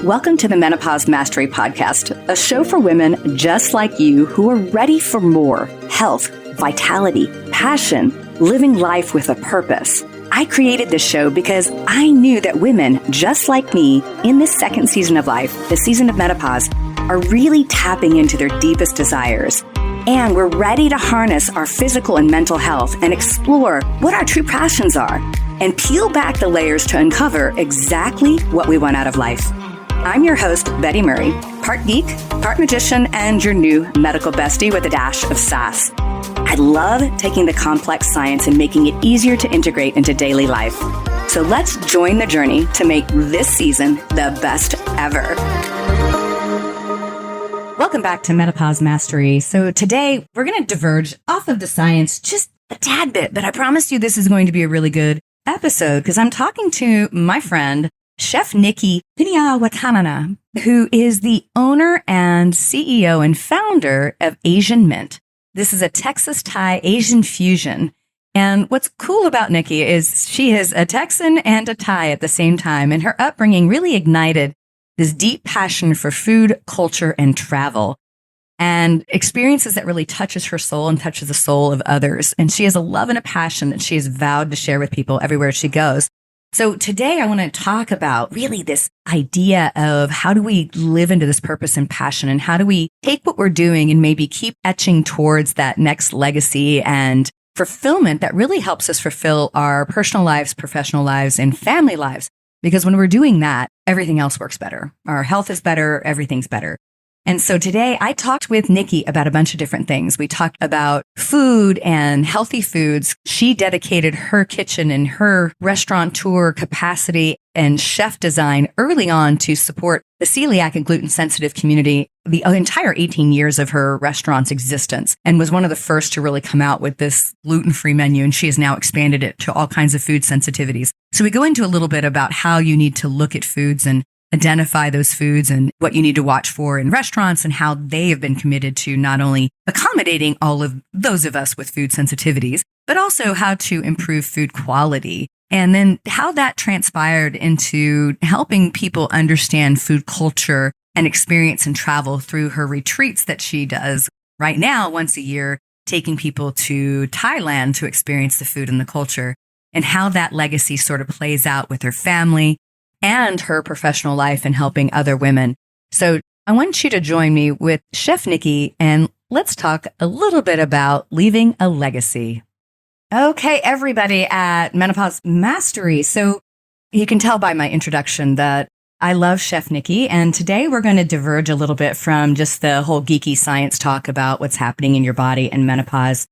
Welcome to the Menopause Mastery podcast, a show for women just like you who are ready for more health, vitality, passion, living life with a purpose. I created this show because I knew that women just like me in this second season of life, the season of menopause, are really tapping into their deepest desires. And we're ready to harness our physical and mental health and explore what our true passions are and peel back the layers to uncover exactly what we want out of life. I'm your host, Betty Murray, part geek, part magician, and your new medical bestie with a dash of sass. I love taking the complex science and making it easier to integrate into daily life. So let's join the journey to make this season the best ever. Welcome back to Menopause Mastery. So today we're going to diverge off of the science just a tad bit, but I promise you this is going to be a really good episode because I'm talking to my friend, Chef Nikky Phinyawatana, who is the owner and CEO and founder of Asian Mint. This is a Texas-Thai Asian fusion. And what's cool about Nikki is she is a Texan and a Thai at the same time, and her upbringing really ignited this deep passion for food, culture, and travel, and experiences that really touches her soul and touches the soul of others. And she has a love and a passion that she has vowed to share with people everywhere she goes. So today I want to talk about really this idea of how do we live into this purpose and passion, and how do we take what we're doing and maybe keep etching towards that next legacy and fulfillment that really helps us fulfill our personal lives, professional lives, and family lives. Because when we're doing that, everything else works better. Our health is better. Everything's better. And so today I talked with Nikki about a bunch of different things. We talked about food and healthy foods. She dedicated her kitchen and her restaurateur capacity and chef design early on to support the celiac and gluten sensitive community the entire 18 years of her restaurant's existence, and was one of the first to really come out with this gluten-free menu. And she has now expanded it to all kinds of food sensitivities. So we go into a little bit about how you need to look at foods and identify those foods and what you need to watch for in restaurants, and how they have been committed to not only accommodating all of those of us with food sensitivities, but also how to improve food quality. And then how that transpired into helping people understand food culture and experience and travel through her retreats that she does right now once a year, taking people to Thailand to experience the food and the culture, and how that legacy sort of plays out with her family and her professional life and helping other women. So I want you to join me with Chef Nikki, and let's talk a little bit about leaving a legacy. Okay, everybody at Menopause Mastery. So you can tell by my introduction that I love Chef Nikki, and today we're going to diverge a little bit from just the whole geeky science talk about what's happening in your body and menopause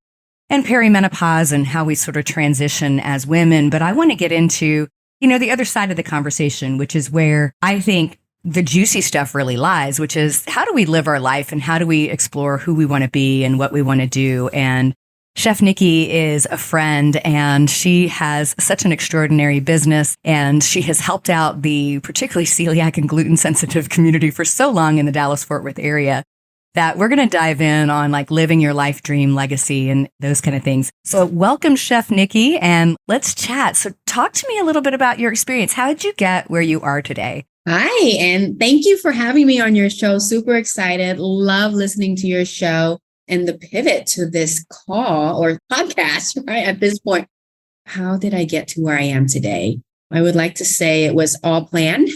and perimenopause and how we sort of transition as women. But I want to get into the other side of the conversation, which is where I think the juicy stuff really lies, which is how do we live our life and how do we explore who we want to be and what we want to do. And Chef Nikki is a friend, and she has such an extraordinary business, and she has helped out the particularly celiac and gluten sensitive community for so long in the Dallas-Fort Worth area that we're going to dive in on like living your life dream legacy and those kind of things. So welcome, Chef Nikki, and let's chat. So talk to me a little bit about your experience. How did you get where you are today? Hi, and thank you for having me on your show. Super excited. Love listening to your show and the pivot to this call or podcast, right? At this point, how did I get to where I am today? I would like to say it was all planned,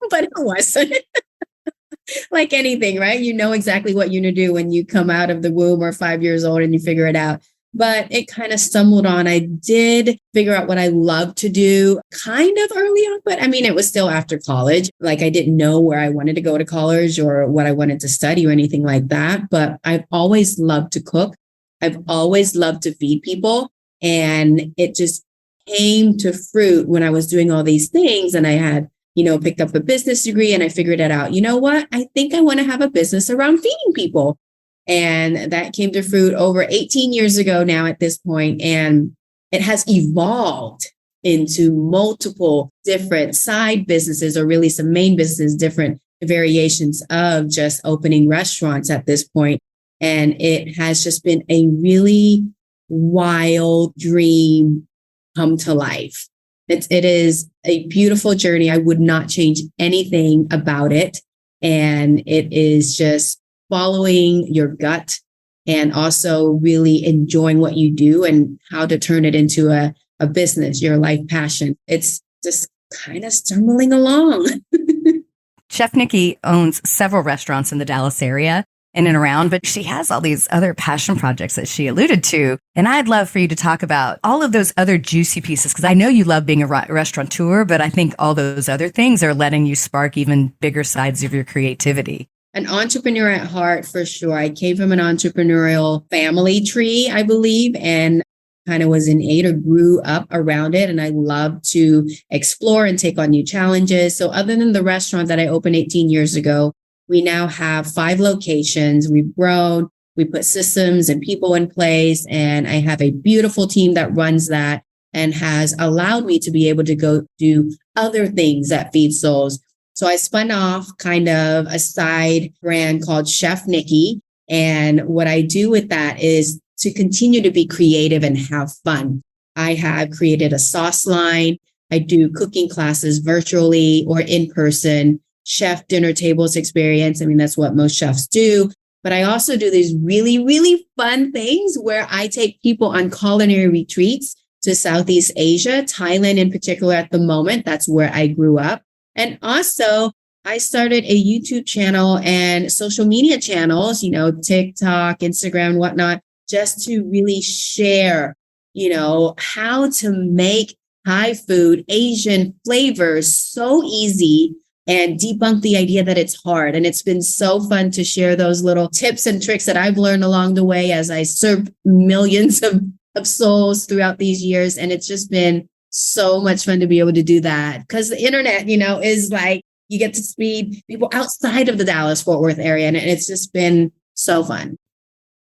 but it wasn't. Like anything, right? You know exactly what you're going to do when you come out of the womb or 5 years old and you figure it out. But it kind of stumbled on. I did figure out what I love to do kind of early on, but I mean, it was still after college. Like I didn't know where I wanted to go to college or what I wanted to study or anything like that. But I've always loved to cook. I've always loved to feed people. And it just came to fruit when I was doing all these things, and I had picked up a business degree, and I figured it out. You know what? I think I want to have a business around feeding people. And that came to fruit over 18 years ago now at this point. And it has evolved into multiple different side businesses, or really some main businesses, different variations of just opening restaurants at this point. And it has just been a really wild dream come to life. It is a beautiful journey. I would not change anything about it. And it is just following your gut and also really enjoying what you do and how to turn it into a business, your life passion. It's just kind of stumbling along. Chef Nikky owns several restaurants in the Dallas area in and around, but she has all these other passion projects that she alluded to. And I'd love for you to talk about all of those other juicy pieces, because I know you love being a restaurateur, but I think all those other things are letting you spark even bigger sides of your creativity. An entrepreneur at heart, for sure. I came from an entrepreneurial family tree, I believe, and kind of was innate or grew up around it. And I love to explore and take on new challenges. So other than the restaurant that I opened 18 years ago, we now have 5 locations. We've grown, we put systems and people in place, and I have a beautiful team that runs that and has allowed me to be able to go do other things that feed souls. So I spun off kind of a side brand called Chef Nikky. And what I do with that is to continue to be creative and have fun. I have created a sauce line. I do cooking classes virtually or in person, chef dinner tables experience. I mean, that's what most chefs do. But I also do these really, really fun things where I take people on culinary retreats to Southeast Asia, Thailand in particular at the moment. That's where I grew up. And also, I started a YouTube channel and social media channels, TikTok, Instagram, whatnot, just to really share, how to make Thai food, Asian flavors so easy and debunk the idea that it's hard. And it's been so fun to share those little tips and tricks that I've learned along the way as I serve millions of souls throughout these years. And it's just been so much fun to be able to do that because the internet, is like you get to meet people outside of the Dallas-Fort Worth area. And it's just been so fun.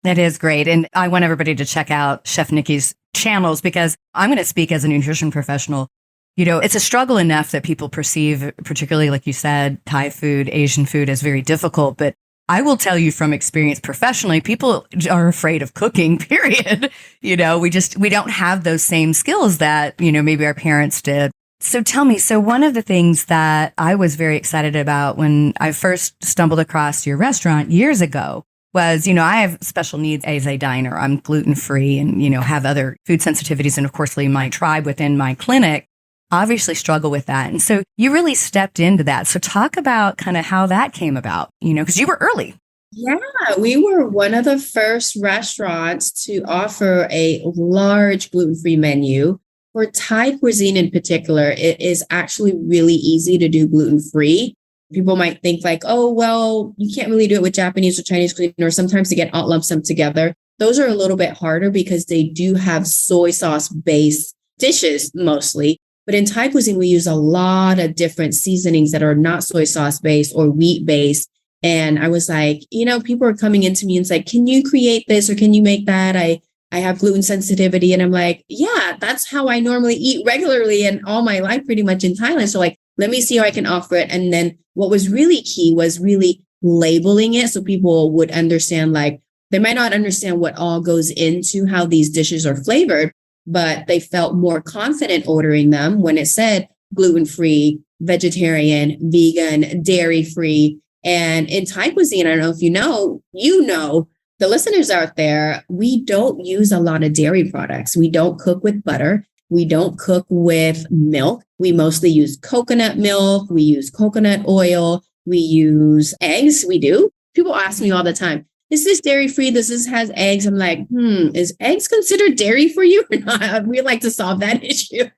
That is great. And I want everybody to check out Chef Nikky's channels because I'm going to speak as a nutrition professional. It's a struggle enough that people perceive, particularly like you said, Thai food, Asian food as very difficult. But I will tell you from experience professionally, people are afraid of cooking, period. We don't have those same skills that, maybe our parents did. So tell me, one of the things that I was very excited about when I first stumbled across your restaurant years ago was, I have special needs as a diner. I'm gluten-free and, have other food sensitivities. And of course, my tribe within my clinic obviously struggle with that. And so you really stepped into that. So talk about kind of how that came about, because you were early. Yeah, we were one of the first restaurants to offer a large gluten-free menu. For Thai cuisine in particular, it is actually really easy to do gluten-free. People might think like, oh, well, you can't really do it with Japanese or Chinese cuisine, or sometimes they get all lumps them together. Those are a little bit harder because they do have soy sauce-based dishes mostly. But in Thai cuisine, we use a lot of different seasonings that are not soy sauce-based or wheat-based. And I was like, people are coming into me and say, can you create this or can you make that? I have gluten sensitivity. And I'm like, yeah, that's how I normally eat regularly and all my life pretty much in Thailand. So let me see how I can offer it. And then what was really key was really labeling it so people would understand, they might not understand what all goes into how these dishes are flavored, but they felt more confident ordering them when it said gluten-free, vegetarian, vegan, dairy-free. And in Thai cuisine, I don't know if the listeners out there, we don't use a lot of dairy products. We don't cook with butter. We don't cook with milk. We mostly use coconut milk. We use coconut oil. We use eggs. We do. People ask me all the time, is this dairy free? This has eggs. I'm like, is eggs considered dairy for you or not? We'd like to solve that issue.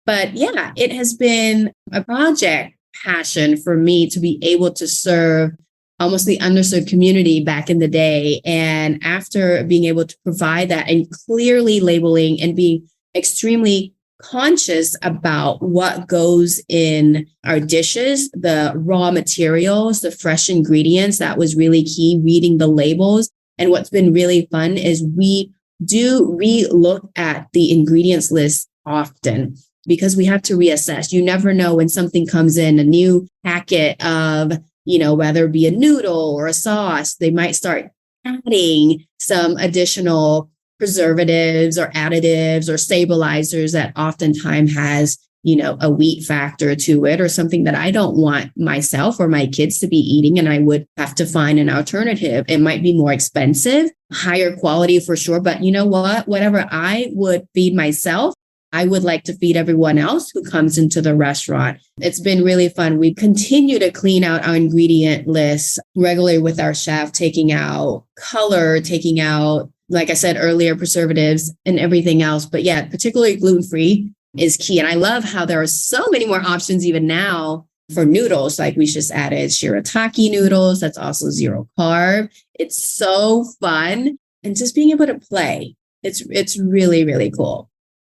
But yeah, it has been a project passion for me to be able to serve almost the underserved community back in the day. And after being able to provide that and clearly labeling and being extremely conscious about what goes in our dishes, the raw materials, the fresh ingredients, that was really key, reading the labels. And what's been really fun is we do re-look at the ingredients list often because we have to reassess. You never know when something comes in, a new packet of, whether it be a noodle or a sauce, they might start adding some additional preservatives or additives or stabilizers that oftentimes has a wheat factor to it or something that I don't want myself or my kids to be eating. And I would have to find an alternative. It might be more expensive, higher quality for sure. But you know what? Whatever I would feed myself, I would like to feed everyone else who comes into the restaurant. It's been really fun. We continue to clean out our ingredient lists regularly with our chef, taking out color, taking out, like I said earlier, preservatives and everything else. But yeah, particularly gluten-free is key. And I love how there are so many more options even now for noodles. Like we just added shirataki noodles. That's also 0 carb. It's so fun. And just being able to play. It's really, really cool.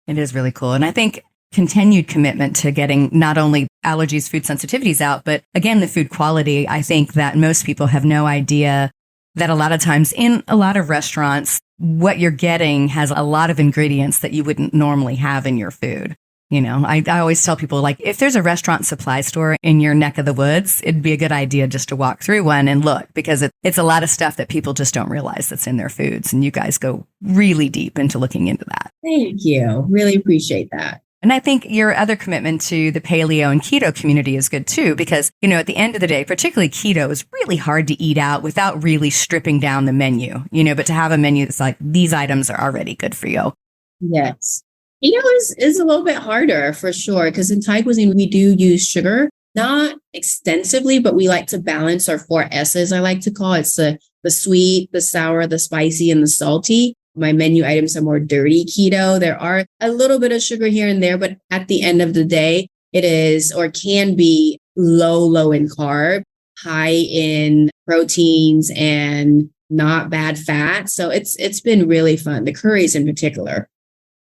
It is really cool. And I think continued commitment to getting not only allergies, food sensitivities out, but again, the food quality. I think that most people have no idea that a lot of times in a lot of restaurants, what you're getting has a lot of ingredients that you wouldn't normally have in your food. I always tell people, like, if there's a restaurant supply store in your neck of the woods, it'd be a good idea just to walk through one and look, because it's a lot of stuff that people just don't realize that's in their foods. And you guys go really deep into looking into that. Thank you. Really appreciate that. And I think your other commitment to the paleo and keto community is good too, because, at the end of the day, particularly keto is really hard to eat out without really stripping down the menu, but to have a menu that's like, these items are already good for you. Yes. Is a little bit harder for sure, because in Thai cuisine, we do use sugar, not extensively, but we like to balance our 4 S's, I like to call it. It's the sweet, the sour, the spicy, and the salty. My menu items are more dirty keto. There are a little bit of sugar here and there, but at the end of the day, it is or can be low in carb, high in proteins, and not bad fat. So it's been really fun. The curries in particular.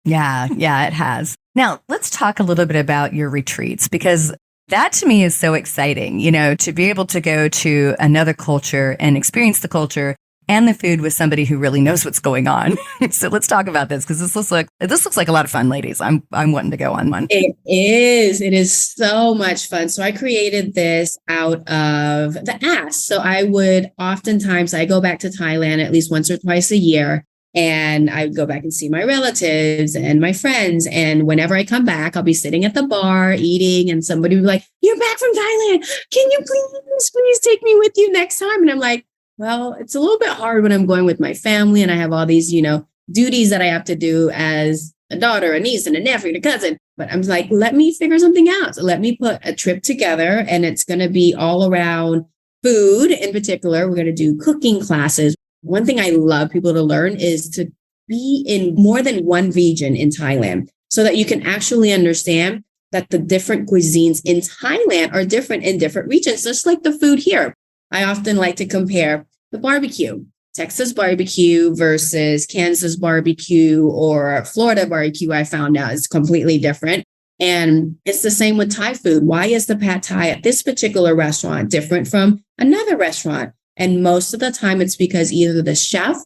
Yeah, it has. Now, let's talk a little bit about your retreats, because that to me is so exciting, to be able to go to another culture and experience the culture and the food with somebody who really knows what's going on. So let's talk about this, because this looks like a lot of fun, ladies. I'm wanting to go on one. It is so much fun. So I created this out of the ask. So I would oftentimes, I go back to Thailand at least once or twice a year. And I would go back and see my relatives and my friends. And whenever I come back, I'll be sitting at the bar eating, and somebody would be like, "You're back from Thailand. Can you please take me with you next time?" And I'm like, well, it's a little bit hard when I'm going with my family and I have all these, duties that I have to do as a daughter, a niece, and a nephew, and a cousin. But I'm like, let me figure something out. So let me put a trip together, and it's going to be all around food in particular. We're going to do cooking classes. One thing I love people to learn is to be in more than one region in Thailand, so that you can actually understand that the different cuisines in Thailand are different in different regions, just like the food here. I often like to compare the barbecue, Texas barbecue versus Kansas barbecue or Florida barbecue. I found out is completely different. And it's the same with Thai food. Why is the pad Thai at this particular restaurant different from another restaurant? And most of the time, it's because either the chef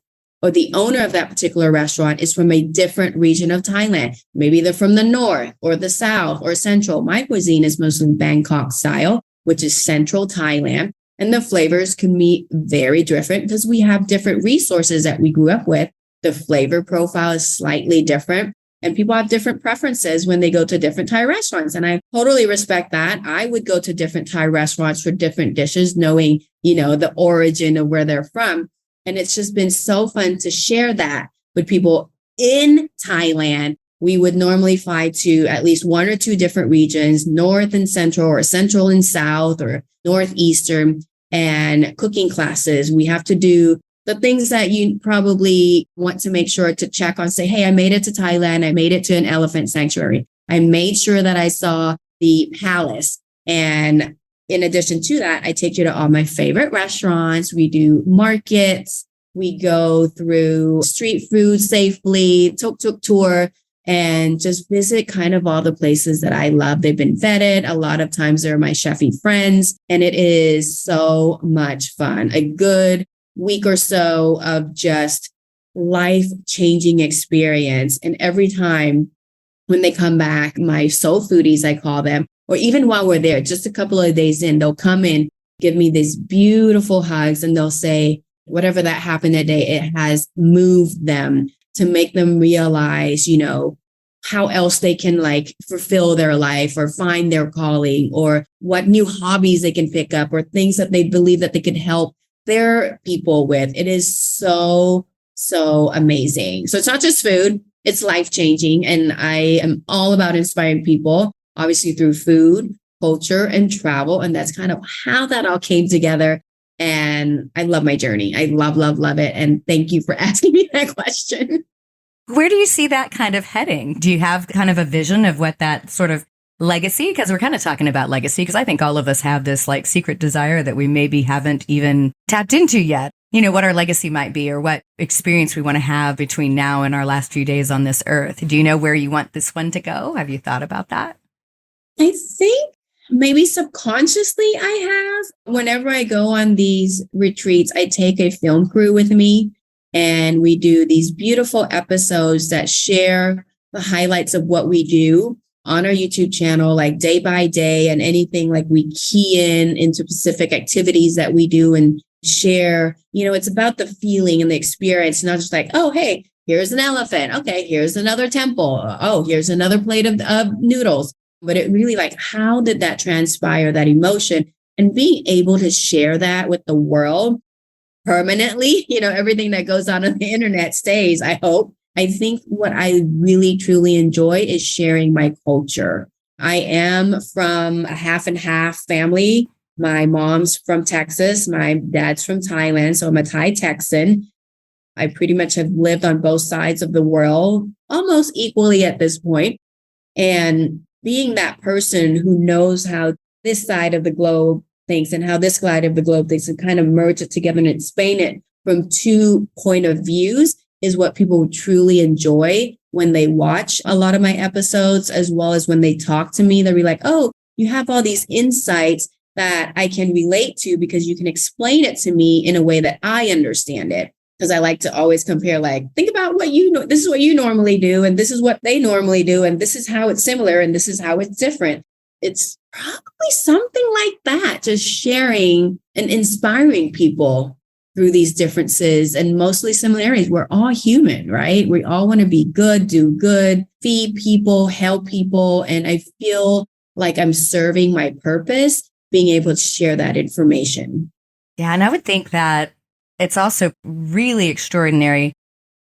or the owner of that particular restaurant is from a different region of Thailand. Maybe they're from the north or the south or central. My cuisine is mostly Bangkok style, which is central Thailand. And the flavors can be very different because we have different resources that we grew up with. The flavor profile is slightly different. And people have different preferences when they go to different Thai restaurants. And I totally respect that. I would go to different Thai restaurants for different dishes, knowing, the origin of where they're from. And it's just been so fun to share that with people in Thailand. We would normally fly to at least 1 or 2 different regions, north and central, or central and south, or northeastern, and cooking classes. We have to do the things that you probably want to make sure to check on, say, hey, I made it to Thailand. I made it to an elephant sanctuary. I made sure that I saw the palace. And in addition to that, I take you to all my favorite restaurants. We do markets. We go through street food safely, tuk-tuk tour, and just visit kind of all the places that I love. They've been vetted. A lot of times they're my chefy friends, and it is so much fun. A good week or so of just life-changing experience. And every time when they come back, my soul foodies, I call them, or even while we're there, just a couple of days in, they'll come in, give me these beautiful hugs, and they'll say, whatever that happened that day, it has moved them to make them realize, how else they can like fulfill their life or find their calling, or what new hobbies they can pick up, or things that they believe that they could help their people with. It is so, so amazing. So it's not just food, it's life-changing. And I am all about inspiring people, obviously through food, culture, and travel. And that's kind of how that all came together. And I love my journey. I love, love, love it. And thank you for asking me that question. Where do you see that kind of heading? Do you have kind of a vision of what that sort of legacy? Because we're kind of talking about legacy, because I think all of us have this like secret desire that we maybe haven't even tapped into yet. You know, what our legacy might be, or what experience we want to have between now and our last few days on this earth. Do you know where you want this one to go? Have you thought about that? I think maybe subconsciously I have. Whenever I go on these retreats, I take a film crew with me, and we do these beautiful episodes that share the highlights of what we do on our YouTube channel, like day by day, and anything like we key into specific activities that we do and share. You know, it's about the feeling and the experience, not just like, oh, hey, here's an elephant. Okay, here's another temple. Oh, here's another plate of noodles. But it really like, how did that transpire, that emotion? And being able to share that with the world permanently, you know, everything that goes on the internet stays, I hope. I think what I really, truly enjoy is sharing my culture. I am from a half and half family. My mom's from Texas. My dad's from Thailand. So I'm a Thai Texan. I pretty much have lived on both sides of the world almost equally at this point. And being that person who knows how this side of the globe thinks and how this side of the globe thinks, and kind of merge it together and explain it from two point of views is what people truly enjoy when they watch a lot of my episodes, as well as when they talk to me. They'll be like, oh, you have all these insights that I can relate to because you can explain it to me in a way that I understand it. Because I like to always compare, like, think about what you know. This is what you normally do, and this is what they normally do, and this is how it's similar, and this is how it's different. It's probably something like that, just sharing and inspiring people through these differences and mostly similarities. We're all human, right? We all want to be good, do good, feed people, help people. And I feel like I'm serving my purpose, being able to share that information. Yeah. And I would think that it's also really extraordinary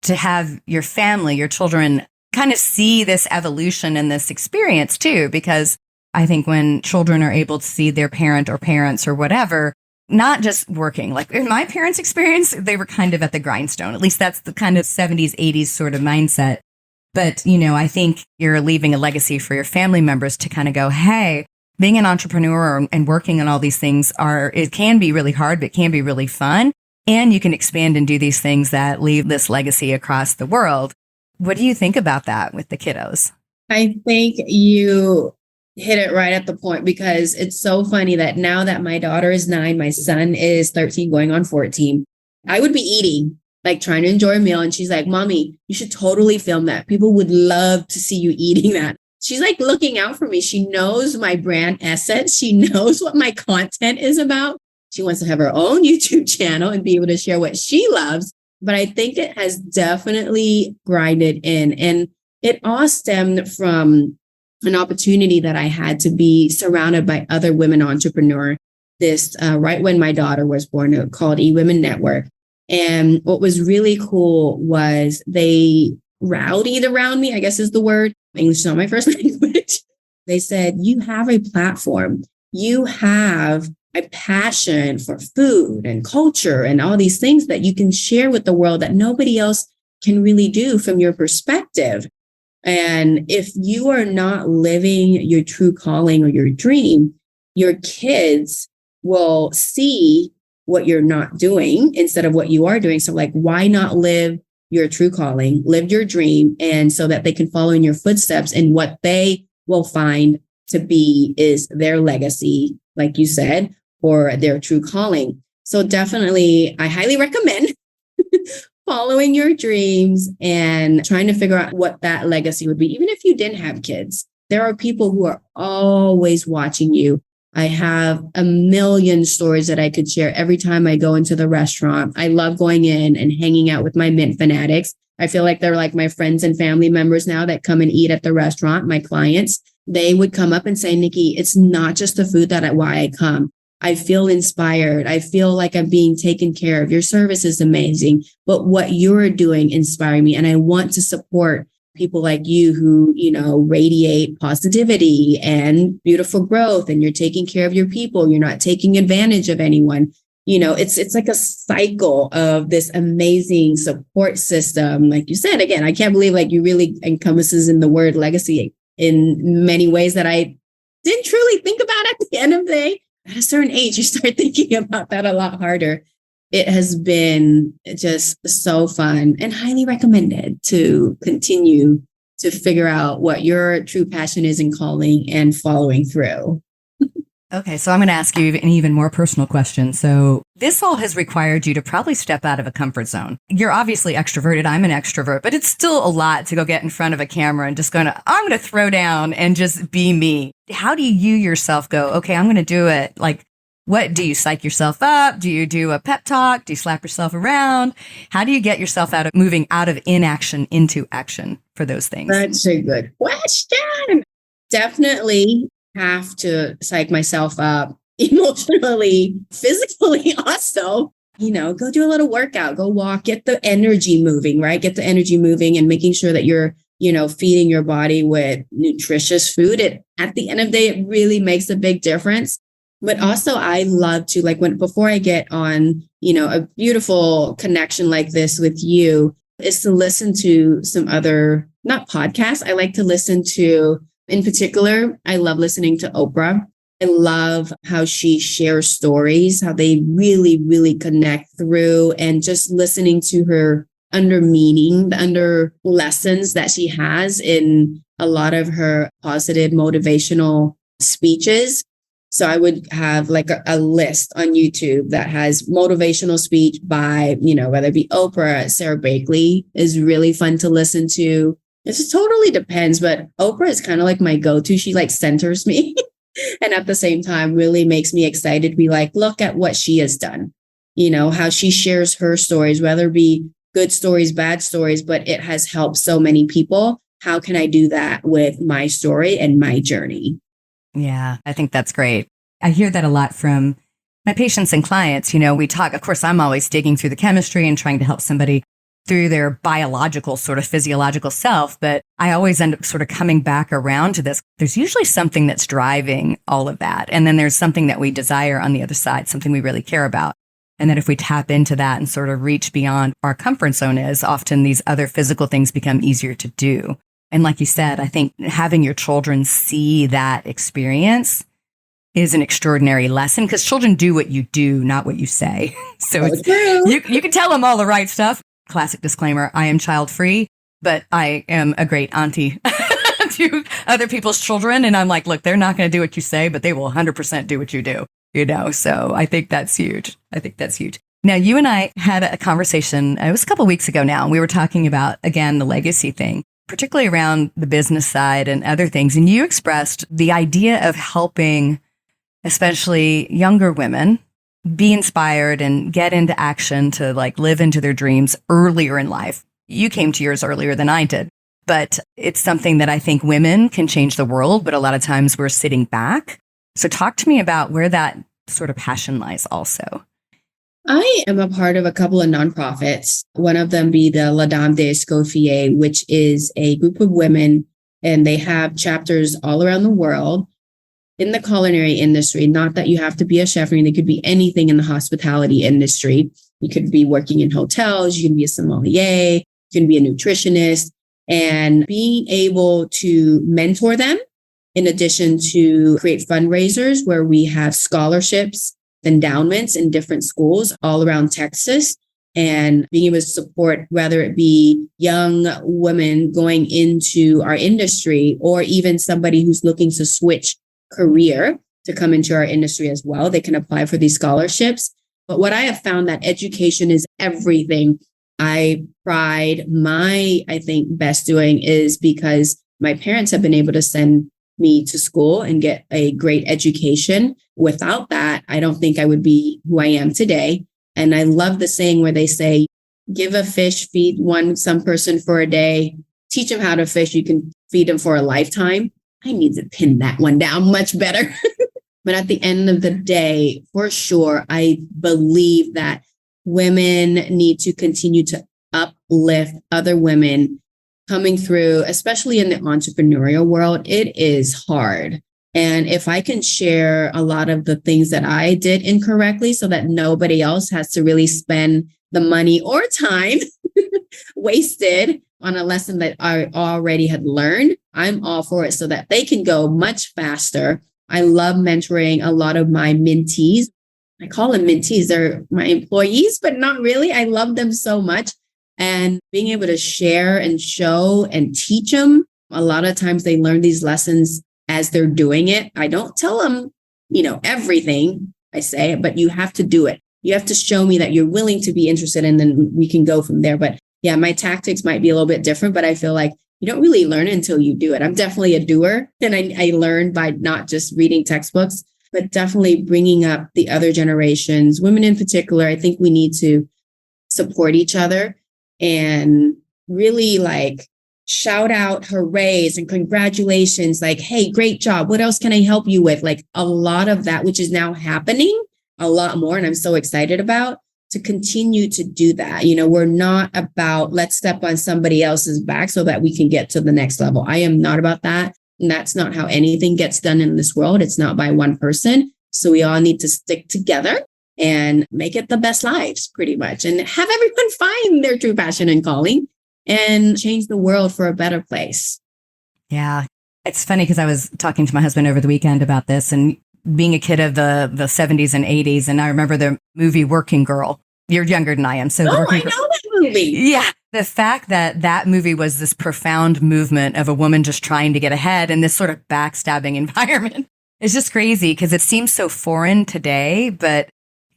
to have your family, your children kind of see this evolution and this experience too, because I think when children are able to see their parent or parents or whatever, not just working, like in my parents' experience, they were kind of at the grindstone. At least that's the kind of 70s, 80s sort of mindset. But, you know, I think you're leaving a legacy for your family members to kind of go, hey, being an entrepreneur and working on all these things it can be really hard, but it can be really fun. And you can expand and do these things that leave this legacy across the world. What do you think about that with the kiddos? I think you hit it right at the point, because it's so funny that now that my daughter is 9, my son is 13 going on 14, I would be eating, like trying to enjoy a meal. And she's like, Mommy, you should totally film that. People would love to see you eating that. She's like looking out for me. She knows my brand essence. She knows what my content is about. She wants to have her own YouTube channel and be able to share what she loves. But I think it has definitely grinded in. And it all stemmed from an opportunity that I had to be surrounded by other women entrepreneurs. This right when my daughter was born, called eWomen Network. And what was really cool was they rallied around me, I guess is the word. English is not my first language. They said, you have a platform. You have a passion for food and culture and all these things that you can share with the world that nobody else can really do from your perspective. And if you are not living your true calling or your dream, your kids will see what you're not doing instead of what you are doing. So like, why not live your true calling, live your dream, and so that they can follow in your footsteps, and what they will find to be is their legacy, like you said, or their true calling. So definitely, I highly recommend following your dreams and trying to figure out what that legacy would be. Even if you didn't have kids, there are people who are always watching you. I have a million stories that I could share every time I go into the restaurant. I love going in and hanging out with my mint fanatics. I feel like they're like my friends and family members now that come and eat at the restaurant, my clients. They would come up and say, Nikki, it's not just the food why I come. I feel inspired. I feel like I'm being taken care of. Your service is amazing, but what you're doing inspires me. And I want to support people like you who, radiate positivity and beautiful growth, and you're taking care of your people. You're not taking advantage of anyone. It's like a cycle of this amazing support system. Like you said, again, I can't believe like you really encompasses in the word legacy in many ways that I didn't truly think about at the end of the day. At a certain age, you start thinking about that a lot harder. It has been just so fun and highly recommended to continue to figure out what your true passion is and calling and following through. Okay, so I'm going to ask you an even more personal question. So this all has required you to probably step out of a comfort zone. You're obviously extroverted. I'm an extrovert, but it's still a lot to go get in front of a camera and just I'm going to throw down and just be me. How do you yourself go, okay, I'm going to do it? Like, what do you psych yourself up? Do you do a pep talk? Do you slap yourself around? How do you get yourself moving out of inaction into action for those things? That's a good question. Definitely have to psych myself up emotionally, physically also, go do a little workout, go walk, get the energy moving, right? Get the energy moving and making sure that you're, feeding your body with nutritious food. At the end of the day, it really makes a big difference. But also I love to before I get on, a beautiful connection like this with you is to listen to some other, not podcasts. I like to listen to, in particular, I love listening to Oprah. I love how she shares stories, how they really, really connect through, and just listening to her the under lessons that she has in a lot of her positive motivational speeches. So I would have like a list on YouTube that has motivational speech by, whether it be Oprah, Sarah Blakely is really fun to listen to. It just totally depends, but Oprah is kind of like my go-to. She like centers me and at the same time really makes me excited to be like, look at what she has done, how she shares her stories, whether it be good stories, bad stories, but it has helped so many people. How can I do that with my story and my journey? Yeah, I think that's great. I hear that a lot from my patients and clients. We talk, of course, I'm always digging through the chemistry and trying to help somebody through their biological sort of physiological self. But I always end up sort of coming back around to this. There's usually something that's driving all of that. And then there's something that we desire on the other side, something we really care about. And that if we tap into that and sort of reach beyond our comfort zone often these other physical things become easier to do. And like you said, I think having your children see that experience is an extraordinary lesson because children do what you do, not what you say. So you can tell them all the right stuff. Classic disclaimer, I am child-free, but I am a great auntie to other people's children. And I'm like, look, they're not going to do what you say, but they will 100% do what you do, So I think that's huge. Now, you and I had a conversation, it was a couple of weeks ago now, and we were talking about, again, the legacy thing, particularly around the business side and other things. And you expressed the idea of helping, especially younger women, be inspired and get into action to live into their dreams earlier in life. You came to yours earlier than I did, but it's something that I think women can change the world, but a lot of times we're sitting back. So talk to me about where that sort of passion lies also. I am a part of a couple of nonprofits, one of them be the La Dame de Escoffier, which is a group of women, and they have chapters all around the world in the culinary industry. Not that you have to be a chef, it could be anything in the hospitality industry. You could be working in hotels, you can be a sommelier, you can be a nutritionist, and being able to mentor them in addition to create fundraisers where we have scholarships, endowments in different schools all around Texas, and being able to support whether it be young women going into our industry or even somebody who's looking to switch career to come into our industry as well. They can apply for these scholarships. But what I have found that education is everything. I pride I think best doing is because my parents have been able to send me to school and get a great education. Without that, I don't think I would be who I am today. And I love the saying where they say, give a fish, feed some person for a day, teach them how to fish. You can feed them for a lifetime. I need to pin that one down much better. But at the end of the day, for sure, I believe that women need to continue to uplift other women coming through, especially in the entrepreneurial world. It is hard. And if I can share a lot of the things that I did incorrectly so that nobody else has to really spend the money or time wasted on a lesson that I already had learned, I'm all for it so that they can go much faster. I love mentoring a lot of my mentees. I call them mentees. They're my employees, but not really. I love them so much. And being able to share and show and teach them, a lot of times they learn these lessons as they're doing it. I don't tell them, everything I say, but you have to do it. You have to show me that you're willing to be interested, and then we can go from there. But yeah, my tactics might be a little bit different, but I feel like you don't really learn until you do it. I'm definitely a doer, and I learned by not just reading textbooks, but definitely bringing up the other generations, women in particular. I think we need to support each other and really shout out hoorays and congratulations, hey, great job. What else can I help you with? A lot of that, which is now happening a lot more. And I'm so excited about to continue to do that. We're not about let's step on somebody else's back so that we can get to the next level. I am not about that. And that's not how anything gets done in this world. It's not by one person. So we all need to stick together and make it the best lives pretty much, and have everyone find their true passion and calling and change the world for a better place. Yeah. It's funny because I was talking to my husband over the weekend about this, and being a kid of the 70s and 80s. And I remember the movie Working Girl. You're younger than I am. So I know that movie. Yeah. The fact that movie was this profound movement of a woman just trying to get ahead in this sort of backstabbing environment. It's just crazy because it seems so foreign today. But,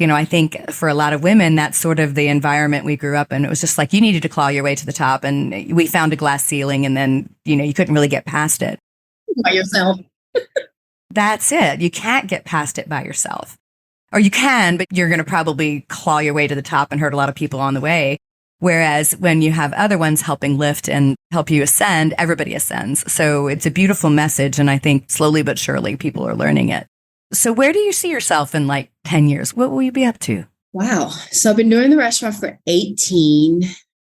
I think for a lot of women, that's sort of the environment we grew up in. It was just you needed to claw your way to the top, and we found a glass ceiling, and then, you couldn't really get past it. By yourself. That's it. You can't get past it by yourself. Or you can, but you're going to probably claw your way to the top and hurt a lot of people on the way. Whereas when you have other ones helping lift and help you ascend, everybody ascends. So it's a beautiful message. And I think slowly but surely people are learning it. So where do you see yourself in 10 years? What will you be up to? Wow. So I've been doing the restaurant for 18.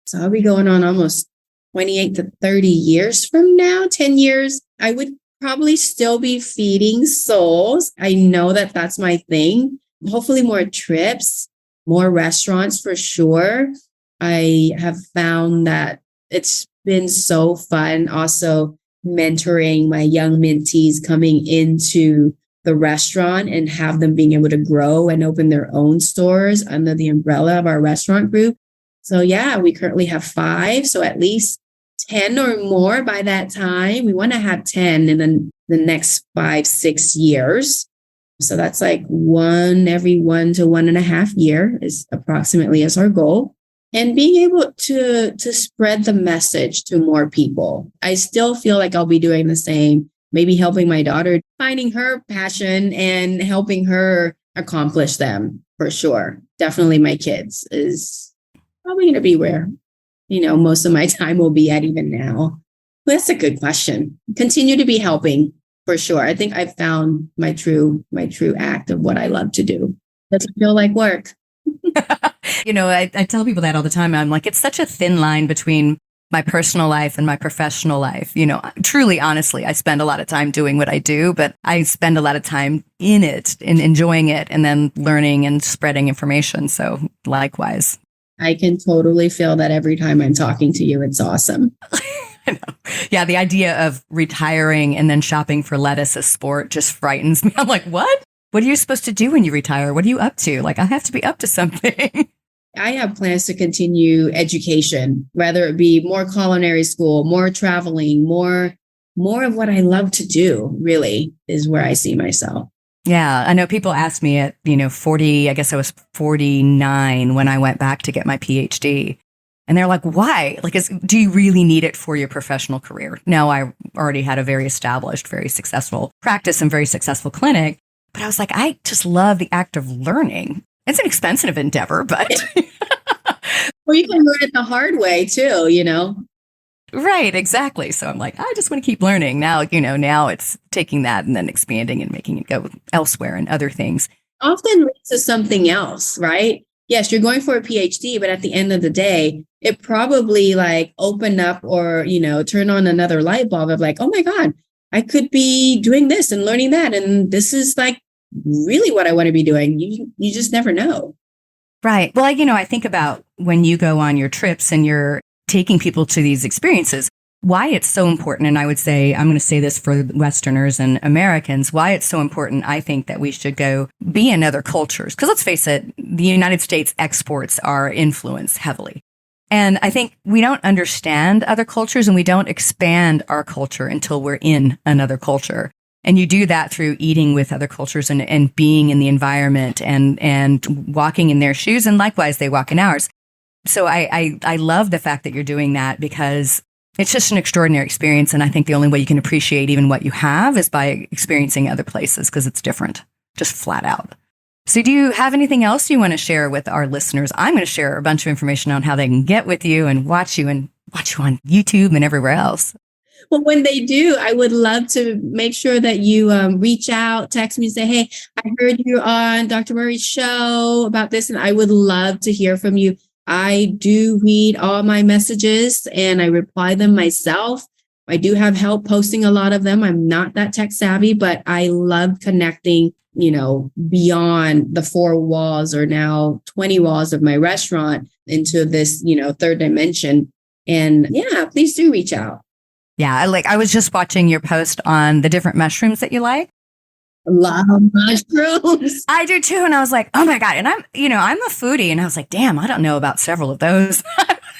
So I'll be going on almost 28 to 30 years from now, 10 years. I would probably still be feeding souls. I know that that's my thing. Hopefully more trips, more restaurants for sure. I have found that it's been so fun also mentoring my young mentees coming into the restaurant and have them being able to grow and open their own stores under the umbrella of our restaurant group. So yeah, we currently have 5. So at least 10 or more by that time. We want to have 10 in the next 5-6 years. So that's one every 1 to 1.5 year is approximately as our goal. And being able to spread the message to more people. I still feel like I'll be doing the same, maybe helping my daughter, finding her passion and helping her accomplish them for sure. Definitely my kids is probably going to be where most of my time will be at even now. That's a good question. Continue to be helping for sure. I think I've found my true act of what I love to do. Doesn't feel like work. I tell people that all the time. I'm it's such a thin line between my personal life and my professional life. Truly, honestly, I spend a lot of time doing what I do, but I spend a lot of time in it and enjoying it and then learning and spreading information. So likewise. I can totally feel that every time I'm talking to you. It's awesome. I know. Yeah, the idea of retiring and then shopping for lettuce as sport just frightens me. I'm what? What are you supposed to do when you retire? What are you up to? I have to be up to something. I have plans to continue education, whether it be more culinary school, more traveling, more of what I love to do, really, is where I see myself. Yeah, I know people ask me at, 40, I guess I was 49 when I went back to get my PhD. And they're why? Do you really need it for your professional career? No, I already had a very established, very successful practice and very successful clinic. But I was I just love the act of learning. It's an expensive endeavor, but Or you can learn it the hard way too, you know? Right, exactly. So I'm like, I just want to keep learning. Now it's taking that and then expanding and making it go elsewhere and other things. Often leads to something else, right? Yes, you're going for a PhD, but at the end of the day, it probably like opened up or, turn on another light bulb of like, oh my God, I could be doing this and learning that. And this is like really what I want to be doing. You just never know. Right. Well, I think about when you go on your trips and you're taking people to these experiences, why it's so important. And I would say, I'm going to say this for Westerners and Americans, why it's so important, I think, that we should go be in other cultures. Because let's face it, the United States exports our influence heavily. And I think we don't understand other cultures and we don't expand our culture until we're in another culture. And you do that through eating with other cultures and being in the environment and walking in their shoes. And likewise, they walk in ours. So I love the fact that you're doing that because it's just an extraordinary experience. And I think the only way you can appreciate even what you have is by experiencing other places because it's different, just flat out. So do you have anything else you want to share with our listeners? I'm going to share a bunch of information on how they can get with you and watch you on YouTube and everywhere else. Well, when they do, I would love to make sure that you reach out, text me, say, hey, I heard you on Dr. Murray's show about this, and I would love to hear from you. I do read all my messages and I reply them myself. I do have help posting a lot of them. I'm not that tech savvy, but I love connecting, beyond the 4 walls or now 20 walls of my restaurant into this, third dimension. And yeah, please do reach out. Yeah, I was just watching your post on the different mushrooms that you like. Love mushrooms. I do too. And I was like, oh my God. And I'm a foodie. And I was like, damn, I don't know about several of those.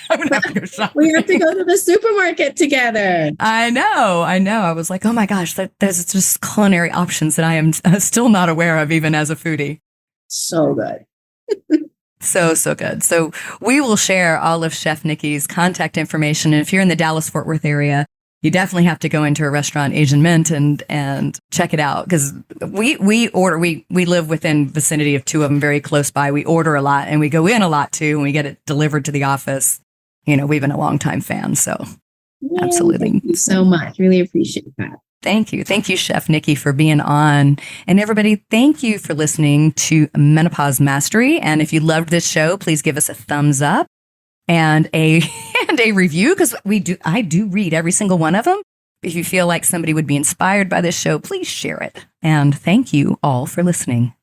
I'm gonna have to go shopping. We have to go to the supermarket together. I know. I was like, oh my gosh, there's just culinary options that I am still not aware of, even as a foodie. So good. So good. So we will share all of Chef Nikky's contact information. And if you're in the Dallas-Fort Worth area, you definitely have to go into a restaurant, Asian Mint, and check it out. Because we live within vicinity of 2 of them very close by. We order a lot and we go in a lot too. And we get it delivered to the office. We've been a long time fan. So absolutely. Thank you so much. Really appreciate that. Thank you. Thank you, Chef Nikky, for being on. And everybody, thank you for listening to Menopause Mastery. And if you loved this show, please give us a thumbs up and a review, because I do read every single one of them. If you feel like somebody would be inspired by this show, please share it. And thank you all for listening.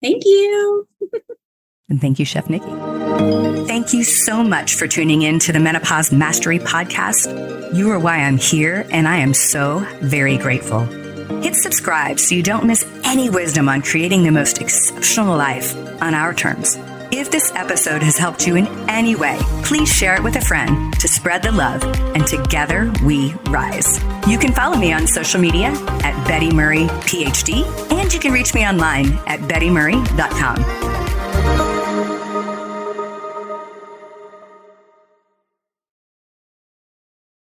Thank you. And thank you, Chef Nikky. Thank you so much for tuning in to the Menopause Mastery podcast. You are why I'm here, and I am so very grateful. Hit subscribe so you don't miss any wisdom on creating the most exceptional life on our terms. If this episode has helped you in any way, please share it with a friend to spread the love, and together we rise. You can follow me on social media at Betty Murray PhD, and you can reach me online at bettymurray.com.